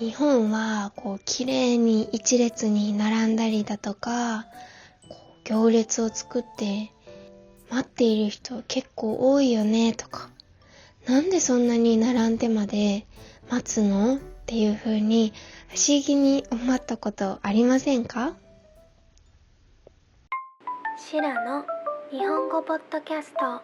日本は綺麗に一列に並んだりだとか、行列を作って待っている人結構多いよねとか、なんでそんなに並んでまで待つのっていう風に不思議に思ったことありませんか？シラの日本語ポッドキャスト。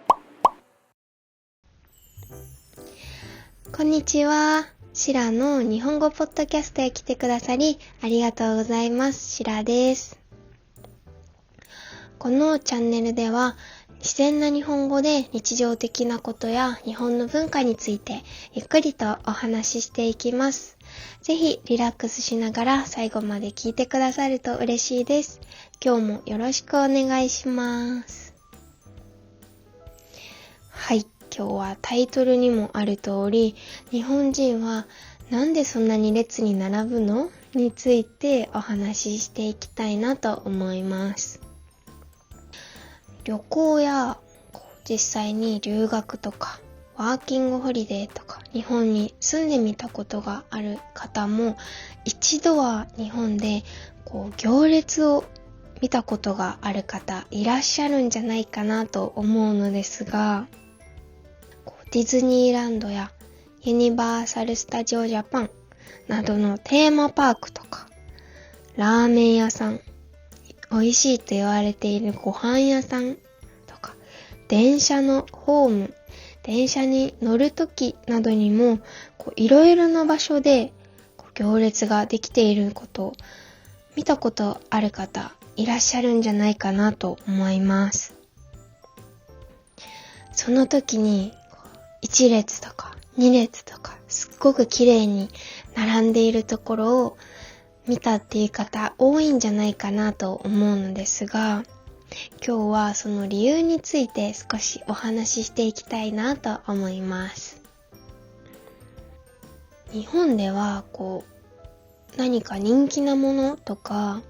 こんにちは。シラの日本語ポッドキャストへ来てくださりありがとうございます。シラです。このチャンネルでは自然な日本語で日常的なことや日本の文化についてゆっくりとお話ししていきます。ぜひリラックスしながら最後まで聞いてくださると嬉しいです。今日もよろしくお願いします。はい、今日はタイトルにもある通り、日本人はなんでそんなに列に並ぶのについてお話ししていきたいなと思います。旅行や実際に留学とかワーキングホリデーとか日本に住んでみたことがある方も一度は日本で行列を見たことがある方いらっしゃるんじゃないかなと思うのですが、ディズニーランドやユニバーサル・スタジオ・ジャパンなどのテーマパークとかラーメン屋さん、美味しいと言われているご飯屋さんとか、電車のホーム、電車に乗るときなどにもいろいろな場所で行列ができていることを見たことある方いらっしゃるんじゃないかなと思います。その時に1列とか2列とかすっごく綺麗に並んでいるところを見たっていう方多いんじゃないかなと思うのですが、今日はその理由について少しお話ししていきたいなと思います。日本では何か人気なものとか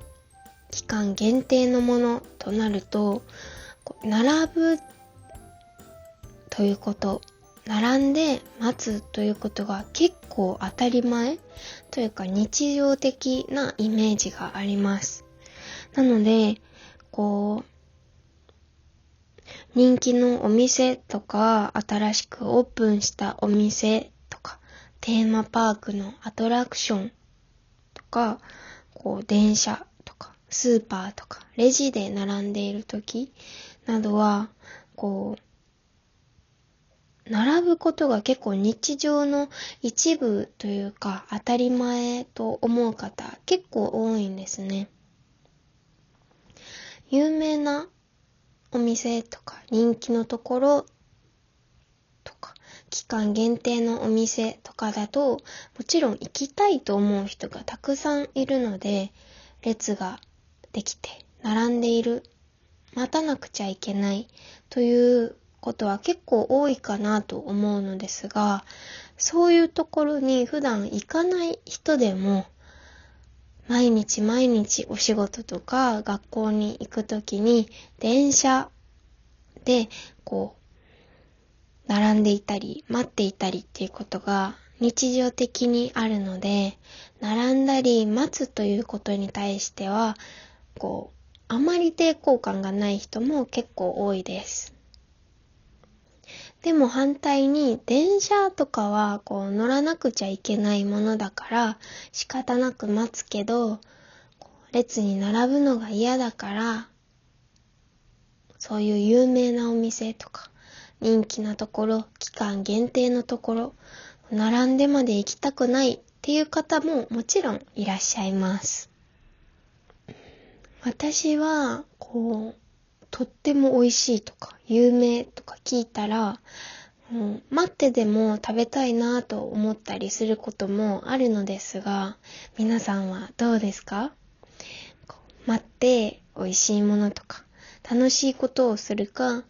期間限定のものとなると並ぶということ、並んで待つということが結構当たり前というか日常的なイメージがあります。なので人気のお店とか新しくオープンしたお店とかテーマパークのアトラクションとか電車とかスーパーとかレジで並んでいる時などは並ぶことが結構日常の一部というか当たり前と思う方結構多いんですね。有名なお店とか人気のところとか期間限定のお店とかだともちろん行きたいと思う人がたくさんいるので列ができて並んでいる、待たなくちゃいけないということは結構多いかなと思うのですが、そういうところに普段行かない人でも毎日お仕事とか学校に行くときに電車で並んでいたり待っていたりっていうことが日常的にあるので、並んだり待つということに対してはあまり抵抗感がない人も結構多いです。でも反対に電車とかは乗らなくちゃいけないものだから仕方なく待つけど列に並ぶのが嫌だからそういう有名なお店とか人気なところ、期間限定のところ並んでまで行きたくないっていう方ももちろんいらっしゃいます。私はとっても美味しいとか有名とか聞いたら待ってでも食べたいなと思ったりすることもあるのですが、皆さんはどうですか？待って美味しいものとか楽しいことをするか、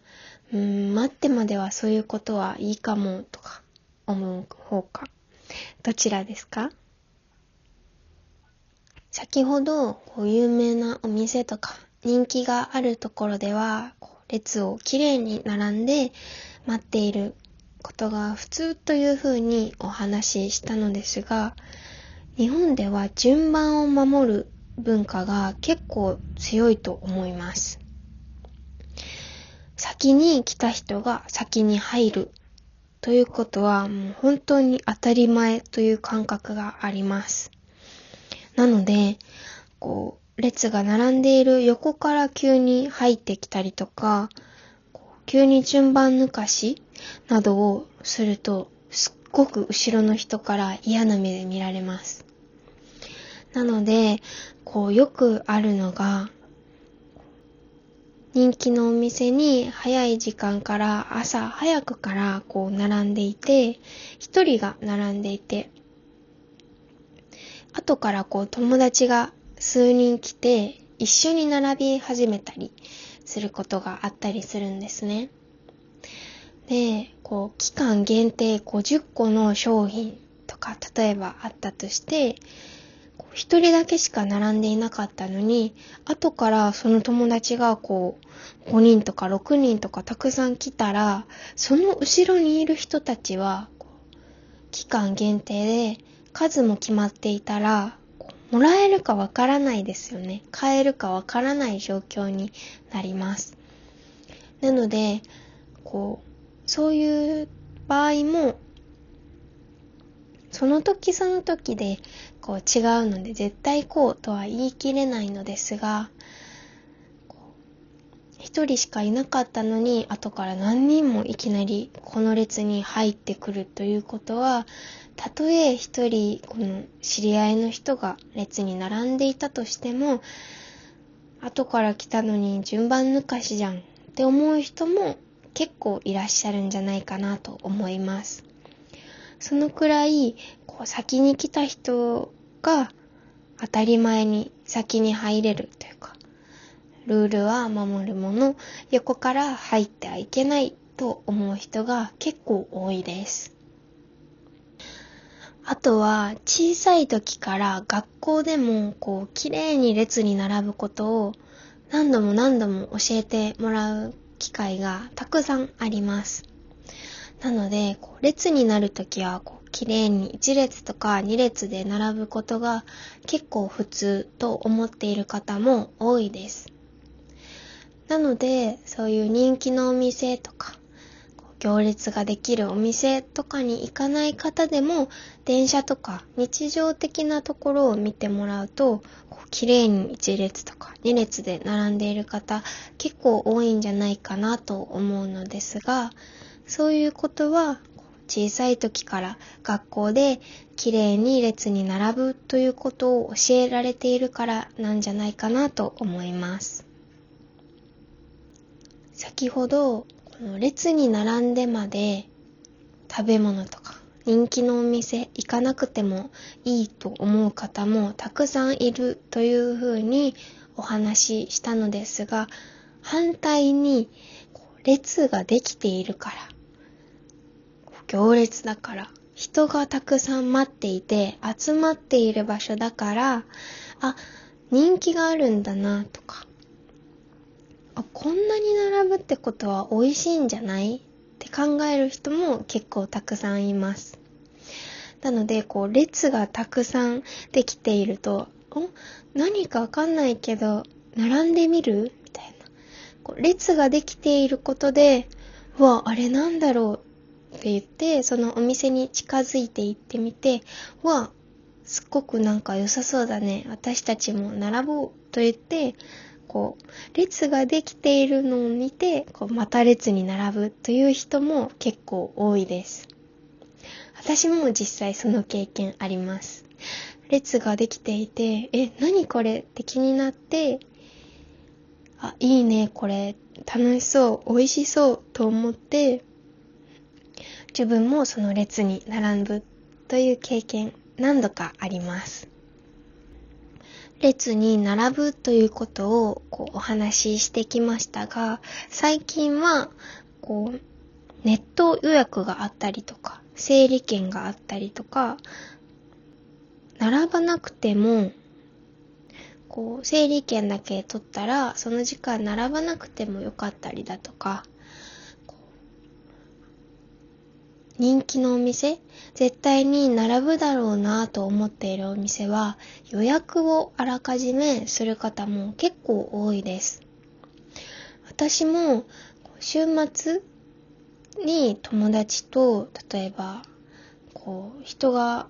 待ってまではそういうことはいいかもとか思う方か、どちらですか？先ほど有名なお店とか人気があるところでは列をきれいに並んで待っていることが普通というふうにお話ししたのですが、日本では順番を守る文化が結構強いと思います。先に来た人が先に入るということはもう本当に当たり前という感覚があります。なので、列が並んでいる横から急に入ってきたりとか、急に順番抜かしなどをすると、すっごく後ろの人から嫌な目で見られます。なので、よくあるのが、人気のお店に早い時間から朝早くから並んでいて、一人が並んでいて、後から友達が数人来て一緒に並び始めたりすることがあったりするんですね。で、期間限定50個の商品とか例えばあったとして、一人だけしか並んでいなかったのに、後からその友達が5人とか6人とかたくさん来たら、その後ろにいる人たちは期間限定で数も決まっていたら、もらえるかわからないですよね。買えるかわからない状況になります。なので、そういう場合も、その時その時で違うので絶対とは言い切れないのですが、一人しかいなかったのに後から何人もいきなりこの列に入ってくるということは、たとえ一人この知り合いの人が列に並んでいたとしても、後から来たのに順番抜かしじゃんって思う人も結構いらっしゃるんじゃないかなと思います。そのくらい先に来た人が当たり前に先に入れるというか、ルールは守るもの、横から入ってはいけないと思う人が結構多いです。あとは小さい時から学校でも綺麗に列に並ぶことを何度も何度も教えてもらう機会がたくさんあります。なので列になるときは綺麗に1列とか2列で並ぶことが結構普通と思っている方も多いです。なのでそういう人気のお店とか行列ができるお店とかに行かない方でも、電車とか日常的なところを見てもらうと綺麗に1列とか2列で並んでいる方結構多いんじゃないかなと思うのですが、そういうことは小さい時から学校で綺麗に列に並ぶということを教えられているからなんじゃないかなと思います。先ほどこの列に並んでまで食べ物とか人気のお店行かなくてもいいと思う方もたくさんいるというふうにお話ししたのですが、反対に列ができているから、行列だから、人がたくさん待っていて集まっている場所だから、人気があるんだなとか、こんなに並ぶってことは美味しいんじゃないって考える人も結構たくさんいます。なので列がたくさんできていると、何かわかんないけど並んでみるみたいな、列ができていることで、あれなんだろうって言ってそのお店に近づいて行ってみて、すっごくなんか良さそうだね、私たちも並ぼうと言って列ができているのを見てまた列に並ぶという人も結構多いです。私も実際その経験あります。列ができていて、何これって気になって、いいねこれ楽しそう美味しそうと思って自分もその列に並ぶという経験何度かあります。列に並ぶということをお話ししてきましたが、最近はネット予約があったりとか整理券があったりとか、並ばなくても整理券だけ取ったらその時間並ばなくてもよかったりだとか、人気のお店、絶対に並ぶだろうなと思っているお店は予約をあらかじめする方も結構多いです。私も週末に友達と例えば人が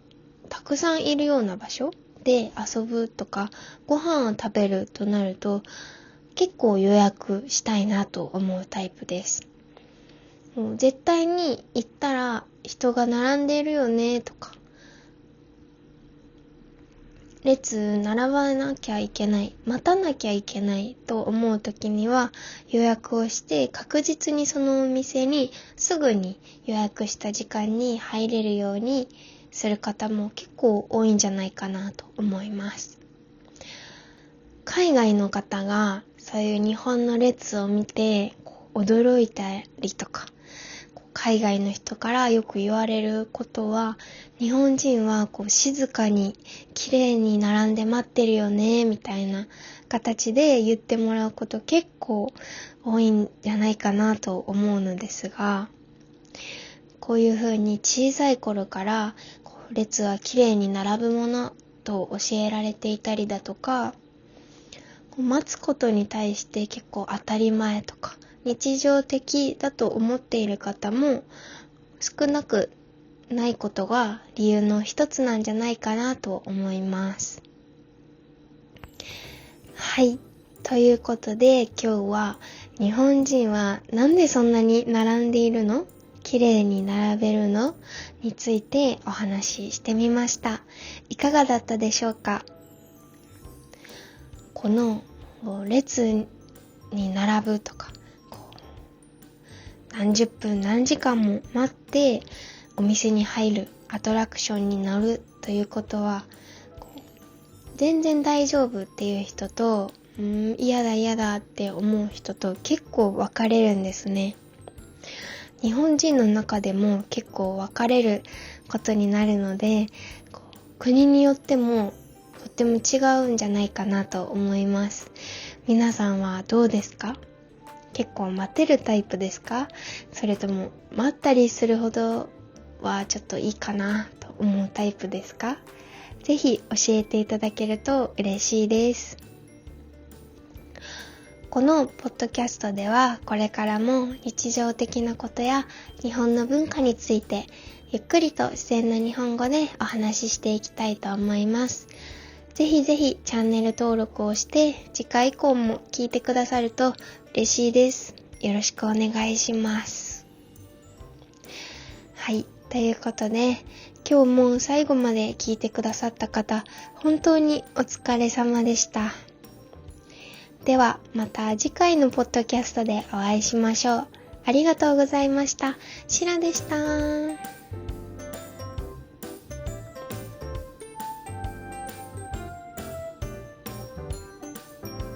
たくさんいるような場所で遊ぶとかご飯を食べるとなると結構予約したいなと思うタイプです。もう絶対に行ったら人が並んでいるよねとか、列並ばなきゃいけない、待たなきゃいけないと思う時には予約をして確実にそのお店にすぐに予約した時間に入れるようにする方も結構多いんじゃないかなと思います。海外の方がそういう日本の列を見て驚いたりとか、海外の人からよく言われることは、日本人は静かに綺麗に並んで待ってるよねみたいな形で言ってもらうこと結構多いんじゃないかなと思うのですが、こういう風に小さい頃から列は綺麗に並ぶものと教えられていたりだとか、待つことに対して結構当たり前とか日常的だと思っている方も少なくないことが理由の一つなんじゃないかなと思います。はい。ということで今日は日本人はなんでそんなに並んでいるの？綺麗に並べるの？についてお話ししてみました。いかがだったでしょうか？この列に並ぶとか何十分何時間も待ってお店に入る、アトラクションに乗るということは全然大丈夫っていう人と嫌だって思う人と結構分かれるんですね。日本人の中でも結構分かれることになるので、国によってもとっても違うんじゃないかなと思います。皆さんはどうですか？結構待てるタイプですか？それとも待ったりするほどはちょっといいかなと思うタイプですか？ぜひ教えていただけると嬉しいです。このポッドキャストではこれからも日常的なことや日本の文化についてゆっくりと自然な日本語でお話ししていきたいと思います。ぜひぜひチャンネル登録をして次回以降も聞いてくださると嬉しいです。よろしくお願いします。はい、ということで今日も最後まで聞いてくださった方、本当にお疲れ様でした。ではまた次回のポッドキャストでお会いしましょう。ありがとうございました。シラでした。